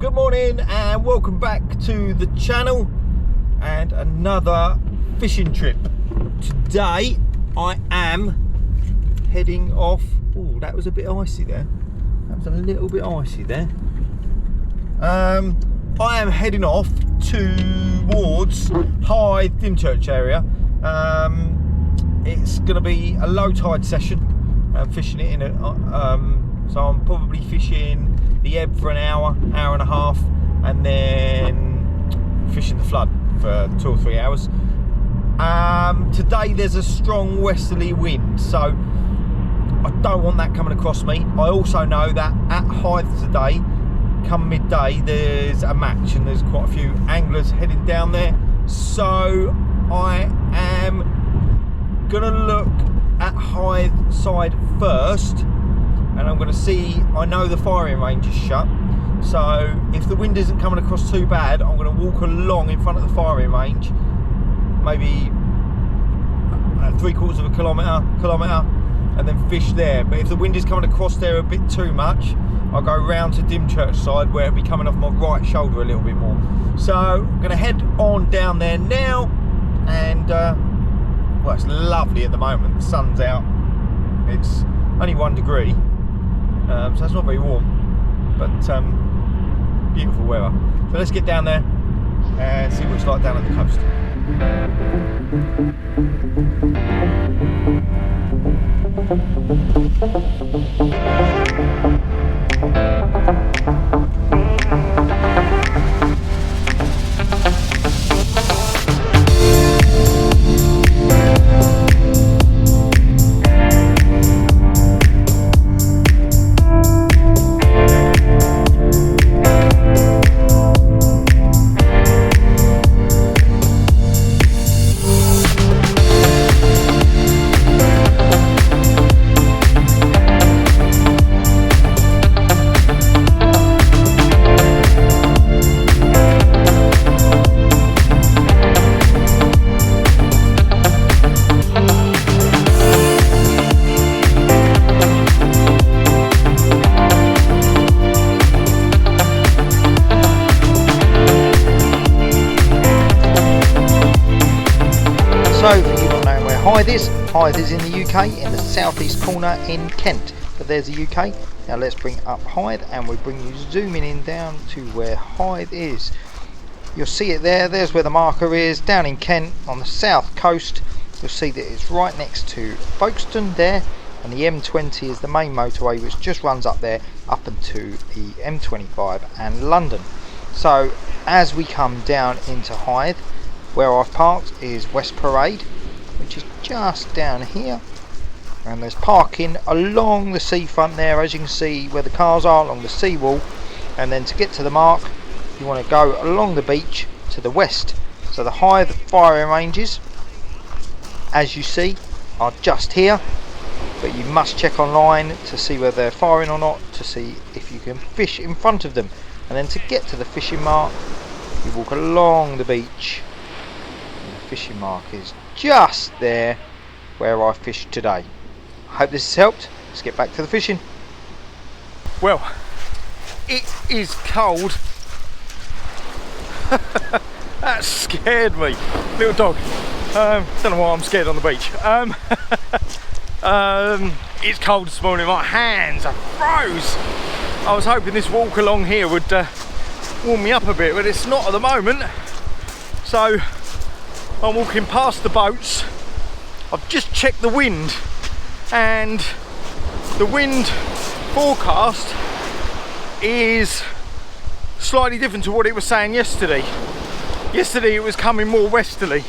Good morning and welcome back to the channel and another fishing trip. Today I am heading off. Oh, that was a bit icy there. That was a little bit icy there. I am heading off towards Hythe, Dymchurch area. It's going to be a low tide session. I'm fishing it in a so I'm probably fishing the ebb for an hour and a half, and then fishing the flood for 2 or 3 hours. Today there's a strong westerly wind, so I don't want that coming across me. I also know that at Hythe today, come midday, there's a match and there's quite a few anglers heading down there. So I am gonna look at Hythe side first, and I'm gonna see, I know the firing range is shut, so if the wind isn't coming across too bad, I'm gonna walk along in front of the firing range, maybe 3/4 of a kilometre, and then fish there. But if the wind is coming across there a bit too much, I'll go round to Dymchurch side where it'll be coming off my right shoulder a little bit more. So I'm gonna head on down there now, and well, it's lovely at the moment. The sun's out. It's only 1 degree, so it's not very warm, but beautiful weather. So let's get down there and see what it's like down on the coast. So, for you not knowing where Hythe is in the UK, in the southeast corner in Kent. But there's the UK. Now let's bring up Hythe, and we'll bring you zooming in down to where Hythe is. You'll see it there. There's where the marker is, down in Kent on the south coast. You'll see that it's right next to Folkestone there, and the M20 is the main motorway which just runs up there, up into the M25 and London. So as we come down into Hythe, where I've parked is West Parade, which is just down here, and there's parking along the seafront there, as you can see where the cars are along the seawall. And then to get to the mark, you want to go along the beach to the west. So the Hythe firing ranges, as you see, are just here, but you must check online to see whether they're firing or not, to see if you can fish in front of them. And then to get to the fishing mark, you walk along the beach. Fishing mark is just there where I fished today. I hope this has helped. Let's get back to the fishing. Well, it is cold. That scared me, little dog. Don't know why I'm scared on the beach. It's cold this morning. My hands are froze. I was hoping this walk along here would warm me up a bit, but it's not at the moment. So I'm walking past the boats. I've just checked the wind, and the wind forecast is slightly different to what it was saying yesterday. Yesterday it was coming more westerly,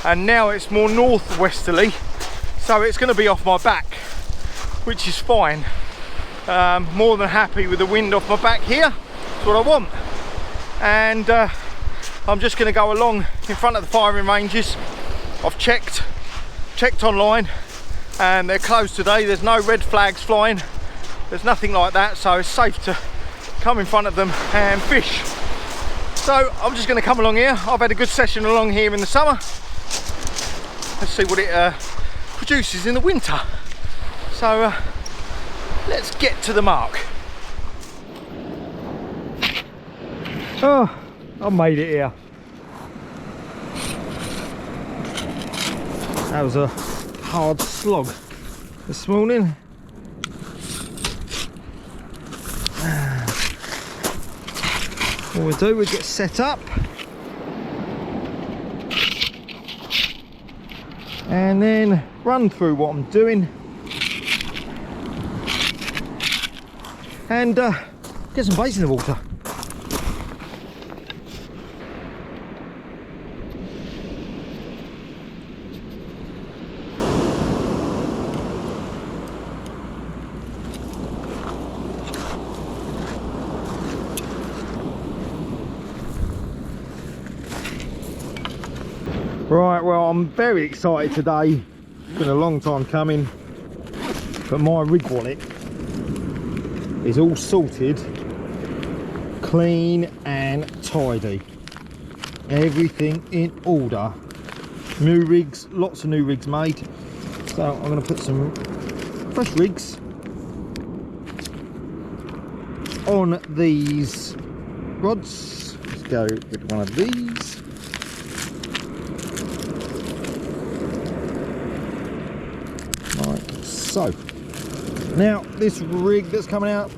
and now it's more northwesterly, so it's going to be off my back, which is fine. More than happy with the wind off my back here. That's what I want. And I'm just going to go along in front of the firing ranges. I've checked online, and they're closed today. There's no red flags flying. There's nothing like that, so it's safe to come in front of them and fish. So I'm just going to come along here. I've had a good session along here in the summer. Let's see what it produces in the winter. So let's get to the mark. Oh, I made it here. That was a hard slog this morning. What we do, we get set up and then run through what I'm doing and get some baits in the water. Right, well, I'm very excited today. It's been a long time coming, but my rig wallet is all sorted, clean and tidy. Everything in order. New rigs, lots of new rigs made. So I'm going to put some fresh rigs on these rods. Let's go with one of these. Like so. Now this rig that's coming out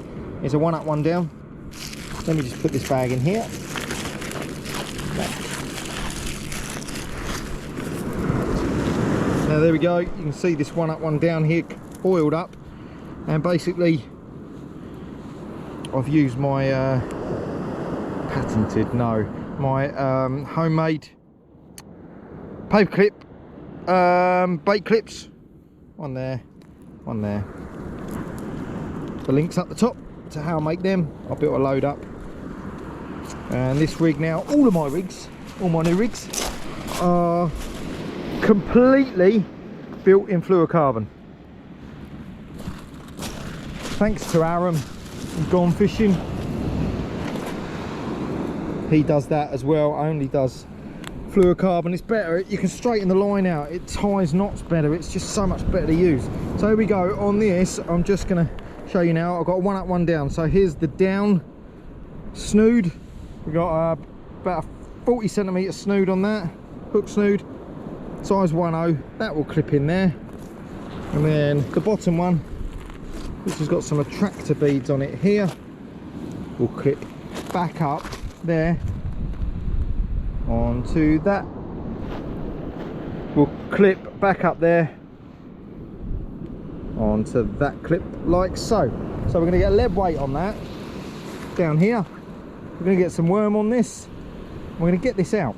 is a one up, one down. Let me just put this bag in here. Now there we go, you can see this one up, one down here, oiled up, and basically I've used my my homemade paper clip bait clips. One there, one there. The links up the top to how I make them. I built a load up, and this rig now, all of my rigs, all my new rigs are completely built in fluorocarbon. Thanks to Aaron from Gone Fishing. He does that as well, only does fluorocarbon. It's better, you can straighten the line out, it ties knots better, it's just so much better to use. So here we go, on this I'm just going to show you now. I've got one up, one down. So here's the down snood. We've got about a 40 centimetre snood on that, hook snood, size 1/0, that will clip in there. And then the bottom one, which has got some attractor beads on it here, will clip back up there onto that. Will clip back up there onto that clip like so. So we're going to get a lead weight on that down here. We're going to get some worm on this. We're going to get this out.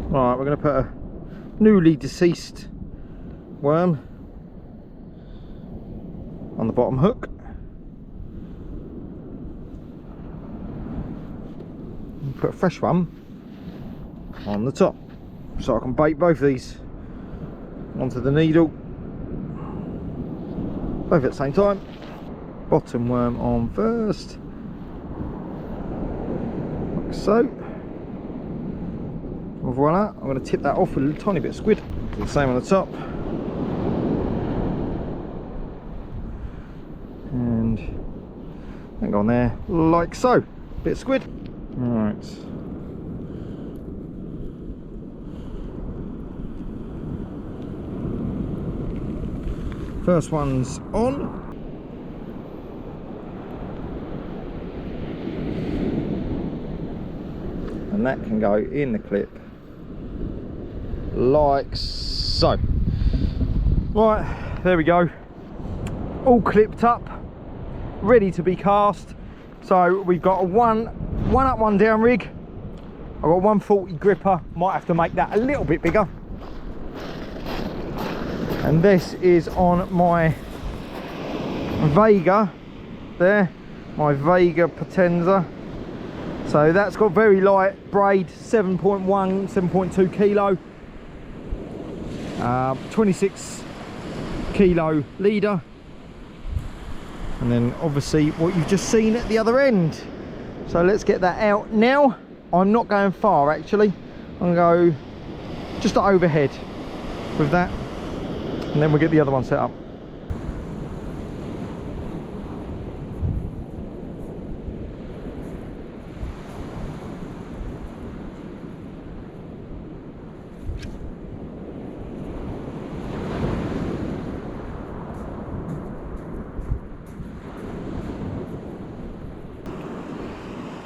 Right, we're going to put a newly deceased worm on the bottom hook. Put a fresh one on the top, so I can bait both of these onto the needle, both at the same time. Bottom worm on first, like so. Well, voila, I'm going to tip that off with a tiny bit of squid. Do the same on the top. And then go on there like so. Bit of squid. Right. First one's on. And that can go in the clip like so. Right, there we go. All clipped up, ready to be cast. So we've got a one up, one down rig. I've got 140 gripper, might have to make that a little bit bigger. And this is on my Vega there, my Vega Potenza. So that's got very light braid, 7.1, 7.2 kilo, 26 kilo leader. And then obviously what you've just seen at the other end. So let's get that out now. I'm not going far actually. I'm going to go just overhead with that. And then we'll get the other one set up.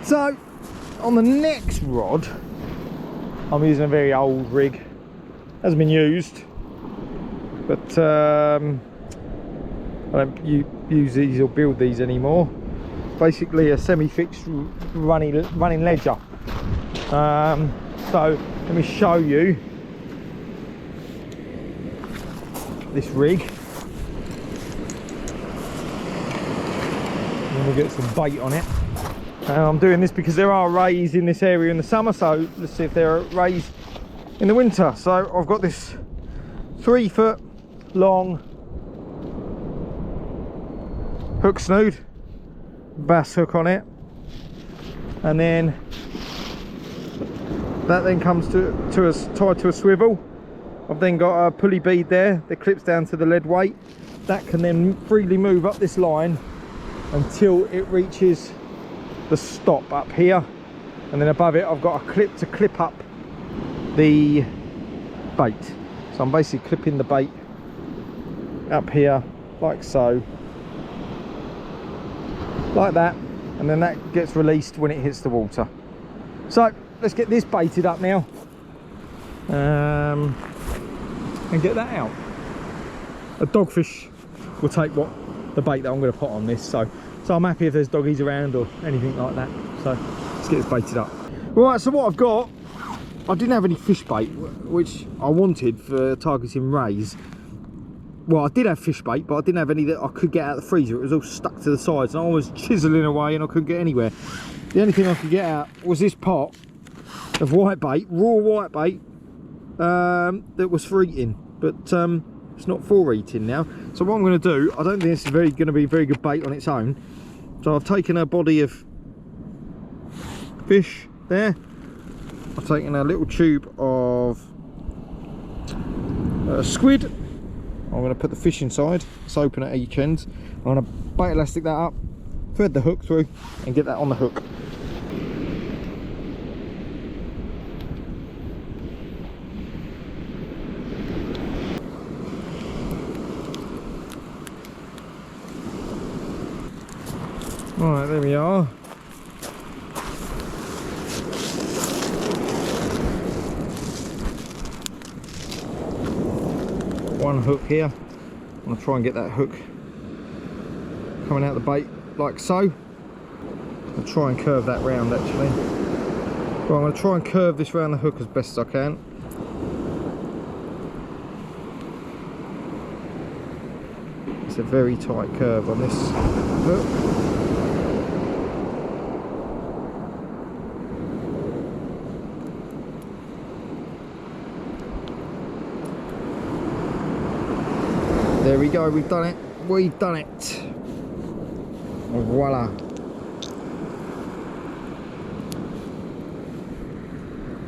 So on the next rod, I'm using a very old rig, hasn't been used, but I don't use these or build these anymore. Basically a semi-fixed running ledger. So let me show you this rig, and we'll get some bait on it. I'm doing this because there are rays in this area in the summer, so let's see if there are rays in the winter. So I've got this 3 foot long hook snood, bass hook on it, and then that then comes to us tied to a swivel. I've then got a pulley bead there that clips down to the lead weight. That can then freely move up this line until it reaches the stop up here, and then above it I've got a clip to clip up the bait. So I'm basically clipping the bait up here like so, like that, and then that gets released when it hits the water. So let's get this baited up now, and get that out. A dogfish will take what the bait that I'm going to put on this, so I'm happy if there's doggies around or anything like that. So let's get this baited up. Right, so what I've got, I didn't have any fish bait, which I wanted for targeting rays. Well, I did have fish bait, but I didn't have any that I could get out of the freezer. It was all stuck to the sides, and I was chiseling away and I couldn't get anywhere. The only thing I could get out was this pot of white bait, raw white bait, that was for eating, but it's not for eating now. So what I'm going to do, I don't think this is going to be very good bait on its own. So I've taken a body of fish there. I've taken a little tube of squid. I'm going to put the fish inside. It's open at each end. I'm going to bait elastic that up, thread the hook through, and get that on the hook. Right, there we are. One hook here. I'm going to try and get that hook coming out the bait like so. I'll try and curve that round actually. Well, I'm going to try and curve this round the hook as best as I can. It's a very tight curve on this hook. There we go, we've done it. We've done it. Voila.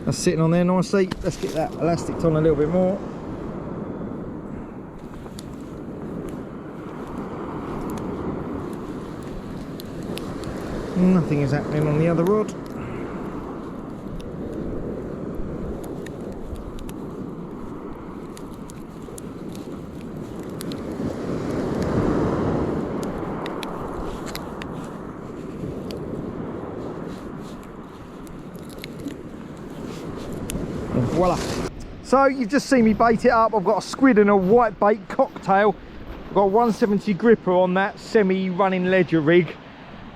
That's sitting on there nicely. Let's get that elastic on a little bit more. Nothing is happening on the other rod. Voila. So you've just seen me bait it up. I've got a squid and a white bait cocktail. I've got a 170 gripper on that semi-running ledger rig.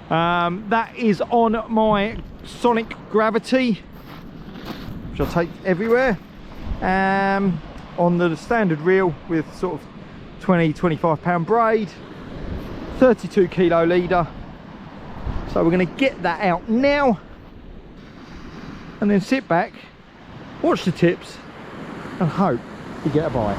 That is on my Sonic Gravity, which I'll take everywhere. On the standard reel with sort of 20-25 pound braid, 32 kilo leader. So we're going to get that out now, and then sit back, watch the tips, and hope you get a bite.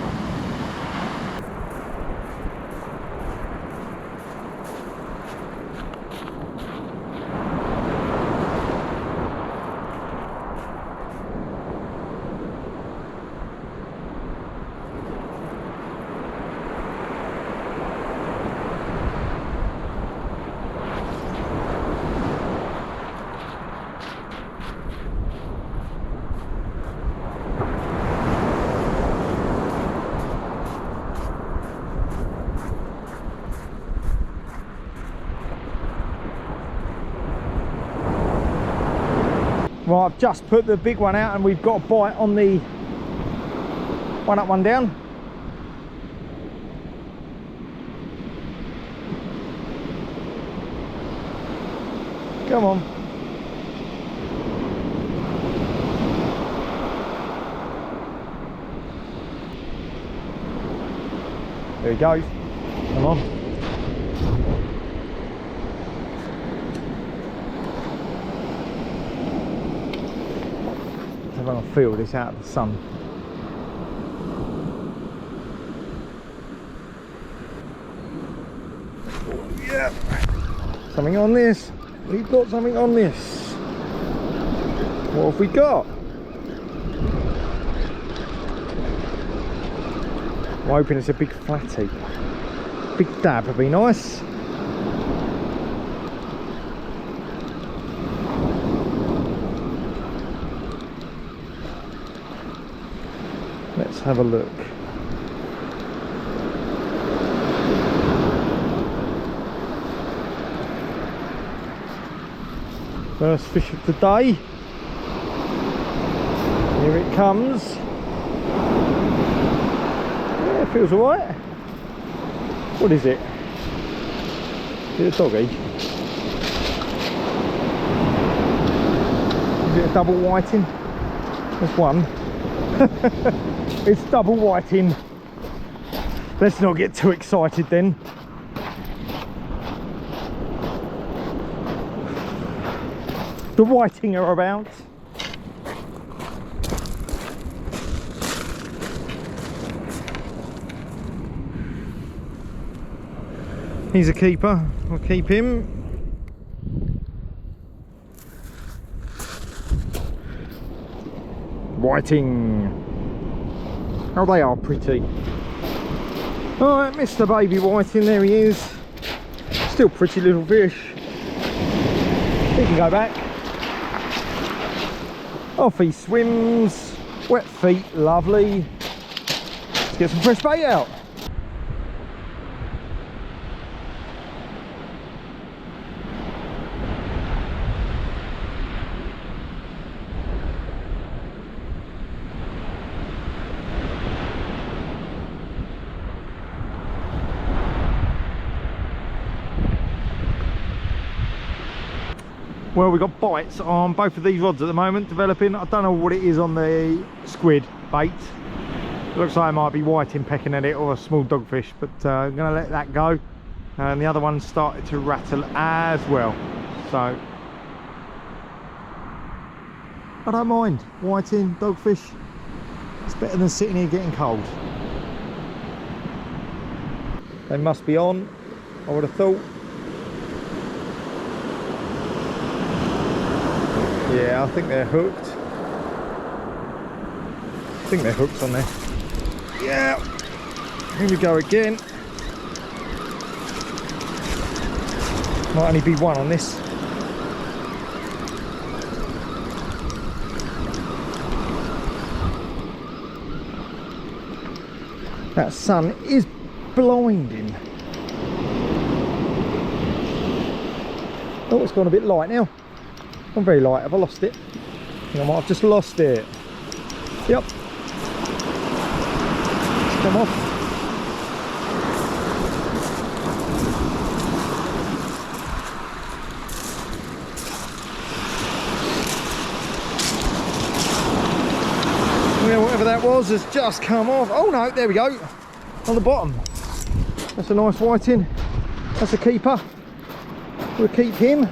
Right, I've just put the big one out and we've got a bite on the one up, one down. Come on. There he goes. Come on. I'm going to feel this out of the sun. Oh, yeah. Something on this. We've got something on this. What have we got? I'm hoping it's a big flatty. Big dab would be nice. Let's have a look. First fish of the day. Here it comes. Yeah, it feels alright. What is it? Is it a doggy? Is it a double whiting? There's one. It's double whiting. Let's not get too excited then. The whiting are about. He's a keeper. We'll keep him. Whiting. Oh, they are pretty. Alright, Mr. Baby Whiting, there he is. Still pretty little fish. He can go back. Off he swims. Wet feet, lovely. Let's get some fresh bait out. Well, we've got bites on both of these rods at the moment, developing. I don't know what it is on the squid bait. It looks like it might be whiting pecking at it or a small dogfish, but I'm going to let that go. And the other one started to rattle as well. So, I don't mind. Whiting, dogfish, it's better than sitting here getting cold. They must be on, I would have thought. Yeah, I think they're hooked. I think they're hooked on there. Yeah. Here we go again. Might only be one on this. That sun is blinding. Oh, it's gone a bit light now. I'm very light. Have I lost it? I think I might have just lost it. Yep. It's come off. Well, whatever that was has just come off. Oh no, there we go. On the bottom. That's a nice whiting. That's a keeper. We'll keep him.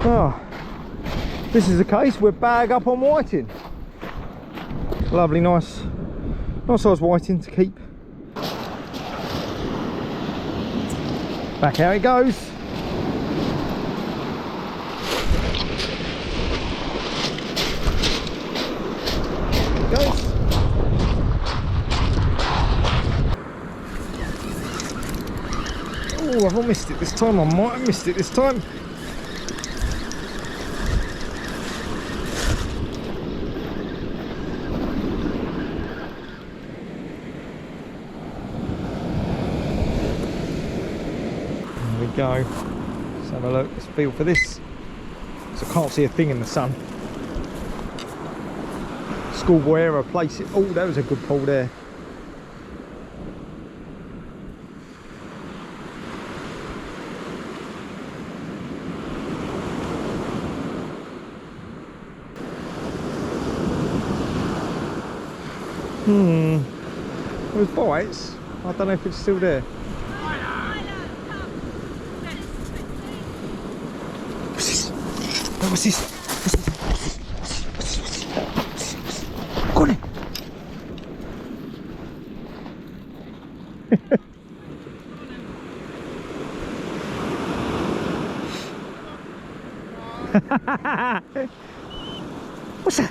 Oh, this is the case, we're bag up on whiting. Lovely, nice size whiting to keep. Back how it goes. There it goes. Oh, I've not missed it this time. I might have missed it this time. Go. Let's have a look. Let's feel for this. so I can't see a thing in the sun. Schoolboy error, place it. Oh, that was a good pull there. Those bites, I don't know if it's still there. What's this? No, what's this? What's this? Go on then. What's that?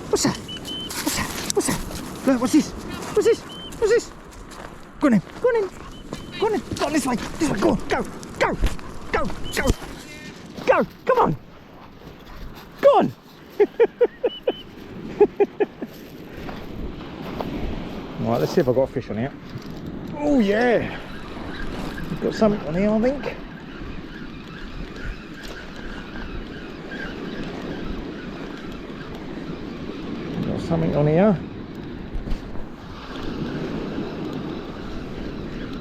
What's that? What's that? What's that? Look, what's this? What's this? What's this? Go on in, go on in, go on in, go on this way, go on, go, go, go, go, go, come on, go on. Right, let's see if I've got a fish on here. Oh yeah, I've got something on here I think. Got something on here.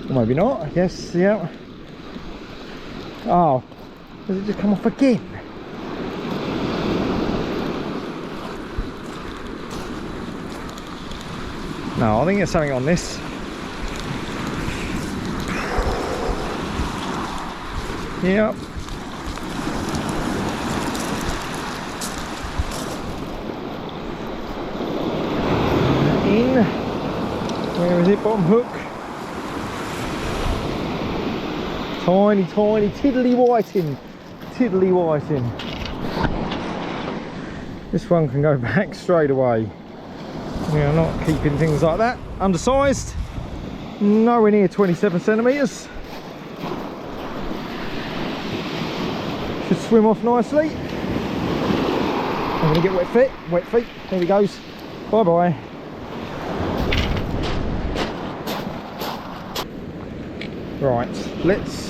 Or maybe not, yes, yeah. Oh, does it just come off again? No, I think there's something on this. Yep. In. Where is it? Bottom hook. Tiny, tiny, tiddly whiting. Tiddly whiting. This one can go back straight away. We are not keeping things like that. Undersized. Nowhere near 27 centimetres. Should swim off nicely. I'm going to get wet feet. Wet feet. There he goes. Bye bye. Right, let's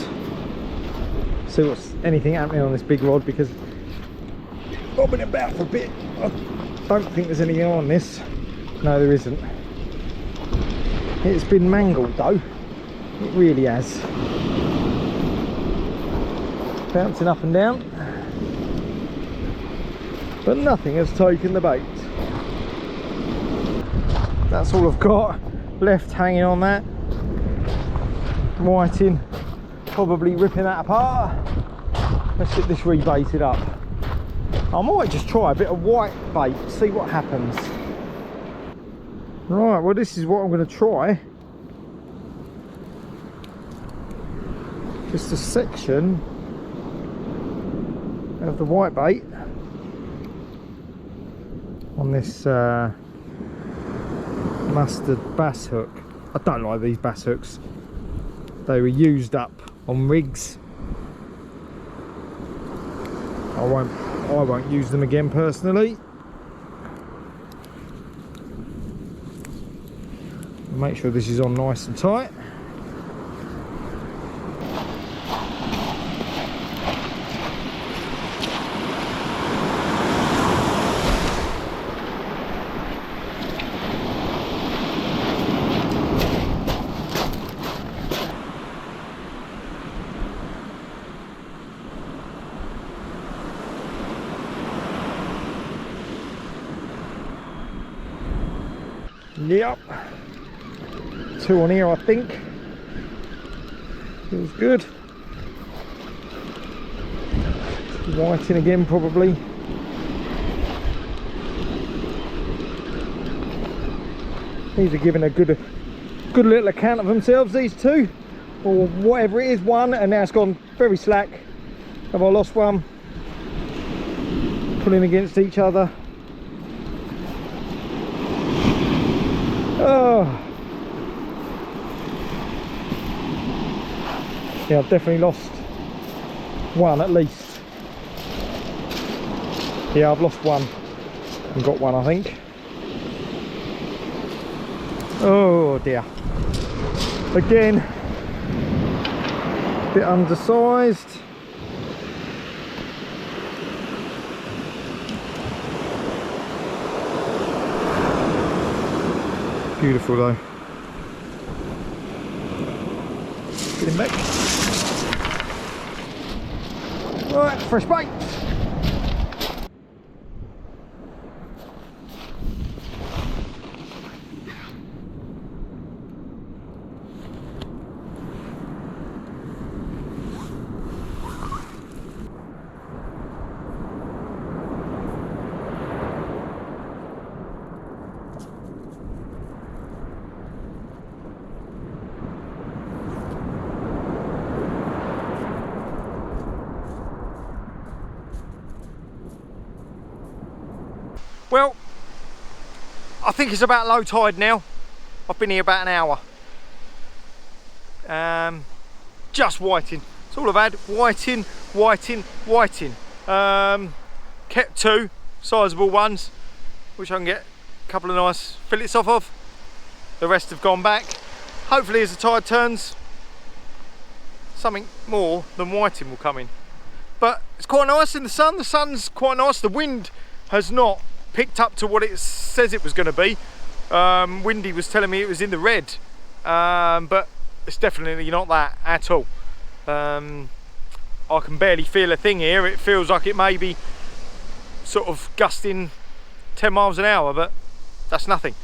see what's anything happening on this big rod, because bobbing about for a bit. I don't think there's anything on this. No, there isn't. It's been mangled though. It really has. Bouncing up and down, but nothing has taken the bait. That's all I've got left hanging on that. Whiting, probably ripping that apart. Let's get this rebaited up. I might just try a bit of white bait, see what happens. Right, well this is what I'm going to try. Just a section of the white bait on this mustard bass hook. I don't like these bass hooks. They were used up on rigs. I won't use them again personally. Make sure this is on nice and tight. Yep, 2 on here I think. Feels good. Whiting again probably. These are giving a good little account of themselves, these two, or whatever it is. One, and now it's gone very slack. Have I lost one? Pulling against each other. Oh, yeah, I've definitely lost one at least. Yeah, I've lost one and got one I think. Oh dear. Again, a bit undersized. Beautiful though. Get him back. Right, fresh bait. Well, I think it's about low tide now. I've been here about an hour. Just whiting. That's all I've had. Whiting, whiting, whiting. Kept 2 sizable ones, which I can get a couple of nice fillets off of. The rest have gone back. Hopefully as the tide turns, something more than whiting will come in. But it's quite nice in the sun. The sun's quite nice. The wind has not picked up to what it says it was going to be. Windy was telling me it was in the red, but it's definitely not that at all. I can barely feel a thing here. It feels like it may be sort of gusting 10 miles an hour, but that's nothing.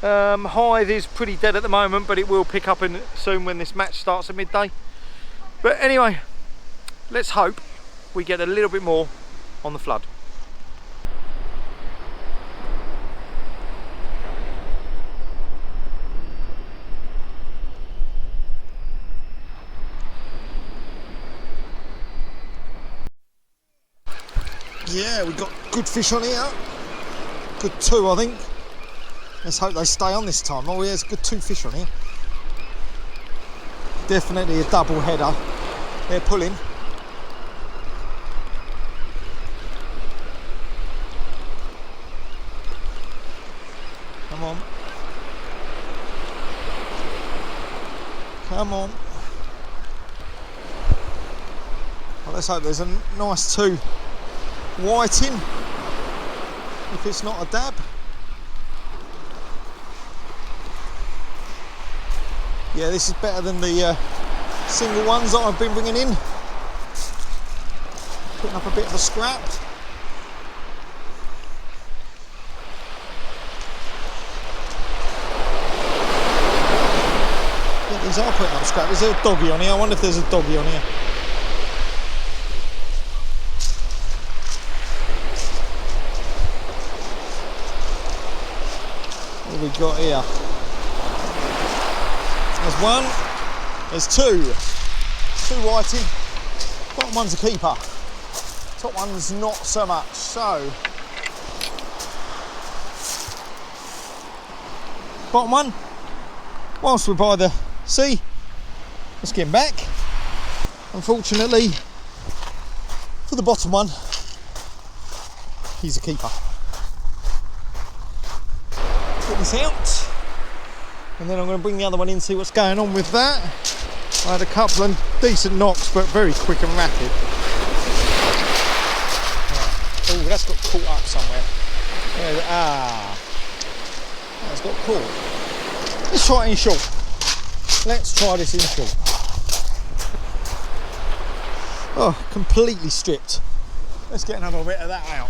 Hythe is pretty dead at the moment, but it will pick up in soon when this match starts at midday. But anyway, let's hope we get a little bit more on the flood. Yeah, we've got good fish on here. Good 2, I think. Let's hope they stay on this time. Oh yeah, there's good 2 fish on here. Definitely a double header. They're pulling. Come on. Come on. Well, let's hope there's a nice 2 whiting, if it's not a dab. Yeah, this is better than the single ones that I've been bringing in. Putting up a bit of a scrap. Yeah, these are putting up scrap. Is there a doggy on here? I wonder if there's a doggy on here. What have we got here? There's 1, there's 2. 2 whiting. Bottom one's a keeper. Top one's not so much. So, bottom one, whilst we're by the sea, let's get him back. Unfortunately, for the bottom one, he's a keeper. Put this out, and then I'm going to bring the other one in, see what's going on with that. I had a couple of decent knocks, but very quick and rapid. Right. Oh, that's got caught up somewhere. That's got caught. Let's try it in short. Let's try this in short. Oh, completely stripped. Let's get another bit of that out.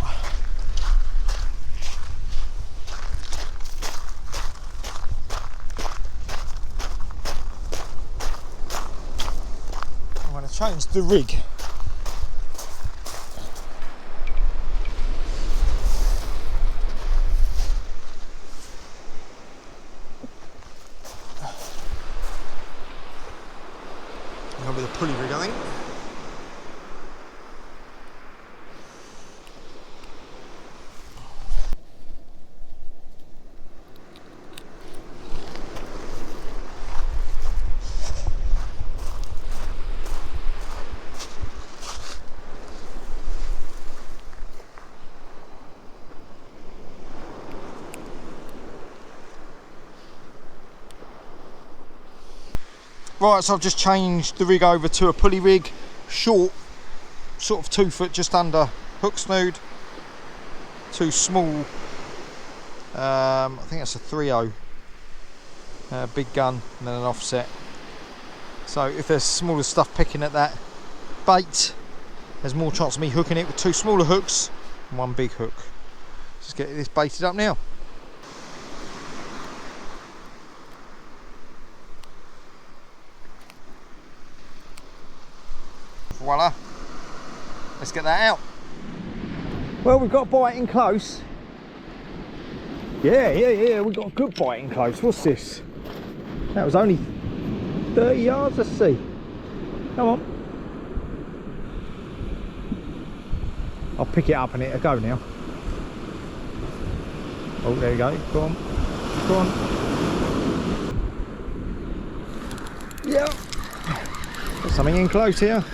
I'm going to change the rig. With a pulley rig, I think. Right, so I've just changed the rig over to a pulley rig, short, sort of 2 foot just under hook snood, 2 small, I think that's a 3/0 big gun and then an offset. So if there's smaller stuff picking at that bait, there's more chance of me hooking it with 2 smaller hooks and 1 big hook. Just get this baited up now. Voila, let's get that out. Well, we've got a bite in close. Yeah, we've got a good bite in close. What's this? That was only 30 yards, let's see. Come on. I'll pick it up and it'll go now. Oh, there you go. Go on. Go on. Yeah. Got something in close here.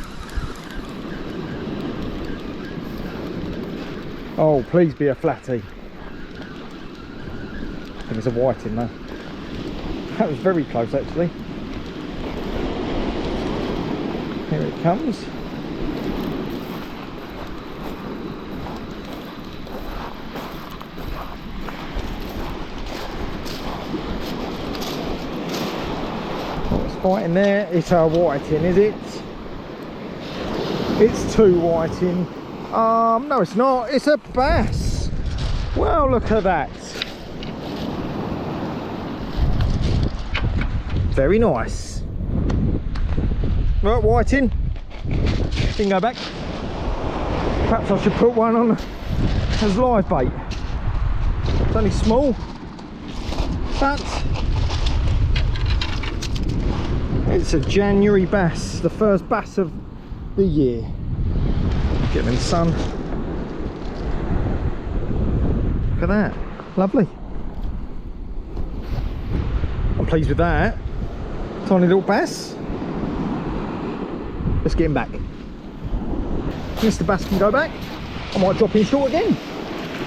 Oh, please be a flatty. I think it's a whiting though. That was very close actually. Here it comes. What's biting there? It's a whiting, is it? It's 2 whiting. No it's not, it's a bass. Well, look at that. Very nice. Right, whiting. Didn't go back. Perhaps I should put one on as live bait. It's only small, but it's a January bass, the first bass of the year. Get them in the sun. Look at that, lovely. I'm pleased with that. Tiny little bass. Let's get him back. Mr. Bass can go back. I might drop in short again.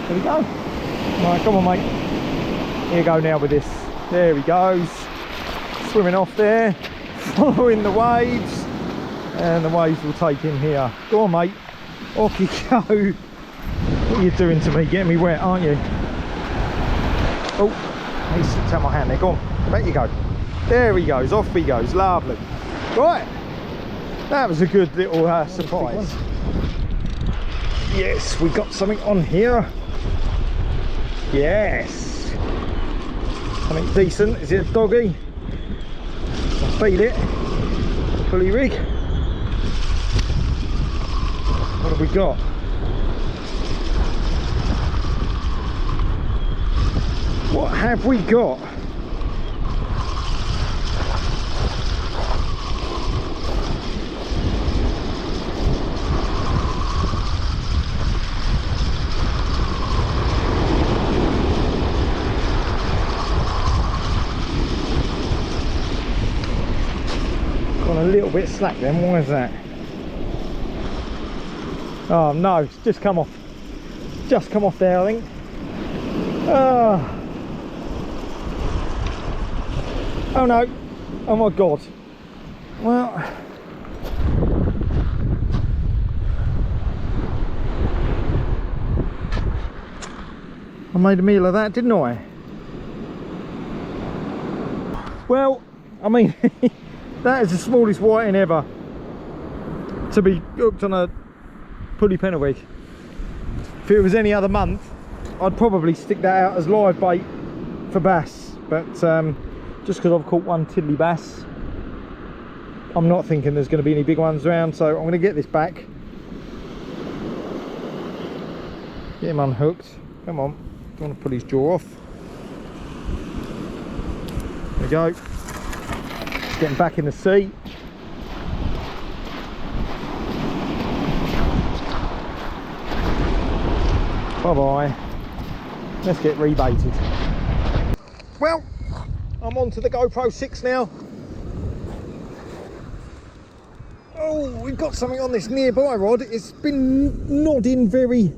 There we go. Right, come on mate. Here you go now with this. There he goes. Swimming off there. Following the waves. And the waves will take him here. Go on mate. Off you go. What are you doing to me? Getting me wet, aren't you? Oh, he slipped out my hand there. Go on. Back you go. There he goes. Off he goes. Lovely. Right. That was a good little surprise. Yes, we got something on here. Yes. Something decent. Is it a doggy? I'll feed it. Pulley rig. What have we got? What have we got? Got a little bit slack then, why is that? Oh no, it's just come off. Just come off there, I think. Oh no. Oh my god. Well, I made a meal of that, didn't I? Well, I mean, that is the smallest whiting ever to be hooked on a pulley pennywig. If it was any other month, I'd probably stick that out as live bait for bass, but just because I've caught one tiddly bass, I'm not thinking there's going to be any big ones around, so I'm going to get this back, get him unhooked. Come on, don't want to pull his jaw off. There we go. Getting back in the sea. Bye bye. Let's get rebaited. Well, I'm on to the GoPro 6 now. Oh, we've got something on this nearby rod. It's been nodding very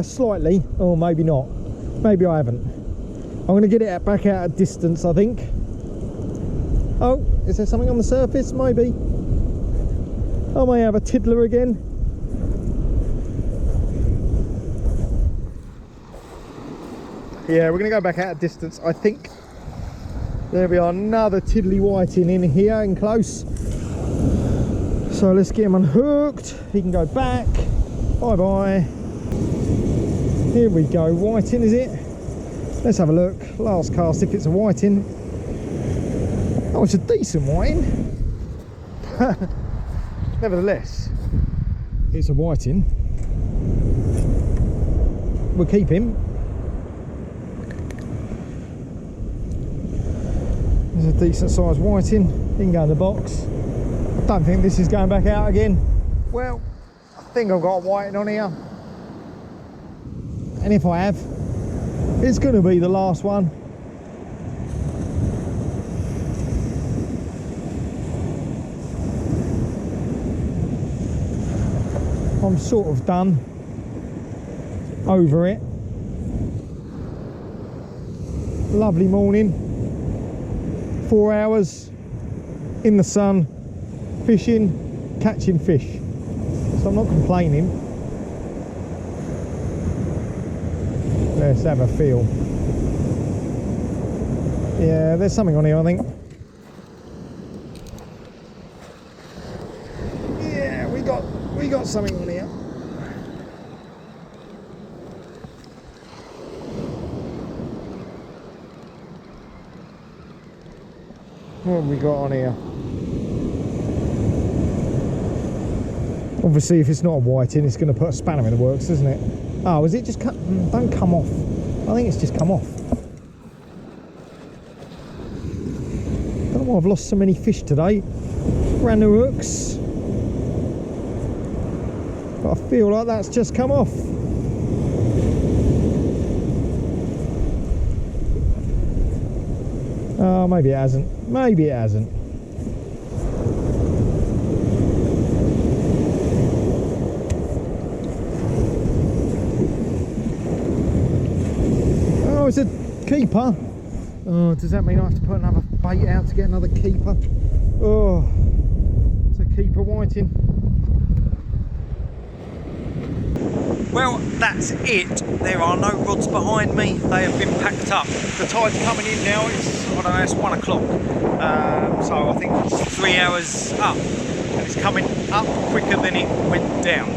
slightly. Or maybe not. Maybe I haven't. I'm going to get it back out at distance, I think. Oh, is there something on the surface? Maybe. I may have a tiddler again. Yeah, we're going to go back out at distance, I think. There we are, another tiddly whiting in here and close. So let's get him unhooked. He can go back. Bye bye. Here we go, whiting is it? Let's have a look. Last cast if it's a whiting. Oh, it's a decent whiting. Nevertheless, it's a whiting. We'll keep him. There's a decent sized whiting. He can go in the box. I don't think this is going back out again. Well, I think I've got a whiting on here. And if I have, it's going to be the last one. I'm sort of done over it. Lovely morning. 4 hours in the sun, fishing, catching fish. So I'm not complaining. Let's have a feel. Yeah, there's something on here, I think. Yeah, we got something on here. What have we got on here? Obviously, if it's not a whiting, it's going to put a spanner in the works, isn't it? Oh, is it just don't come off? I think it's just come off. Don't know why I've lost so many fish today. Brand new hooks. But I feel like that's just come off. Oh, maybe it hasn't. Maybe it hasn't. Oh, it's a keeper. Oh, does that mean I have to put another bait out to get another keeper? Oh, it's a keeper whiting. Well, that's it. There are no rods behind me. They have been packed up. The tide's coming in now. It's, I don't know, it's 1 o'clock. So I think it's 3 hours up. And it's coming up quicker than it went down.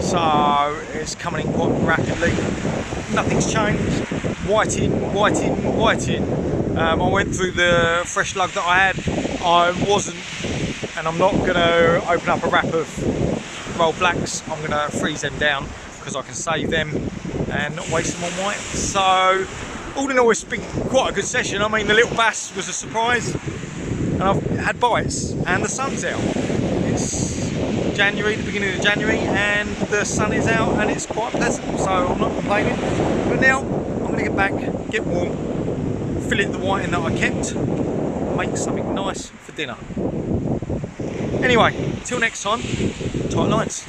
So it's coming in quite rapidly. Nothing's changed. Whiting. I went through the fresh lug that I had. I wasn't, and I'm not going to open up a wrap of rolled blacks. I'm going to freeze them down, because I can save them and not waste them on white. So all in all, it's been quite a good session. I mean, the little bass was a surprise, and I've had bites, and the sun's out. It's January, the beginning of January, and the sun is out, and it's quite pleasant, so I'm not complaining. But now I'm going to get back, get warm, fillet the whiting that I kept, make something nice for dinner. Anyway, till next time, tight lines.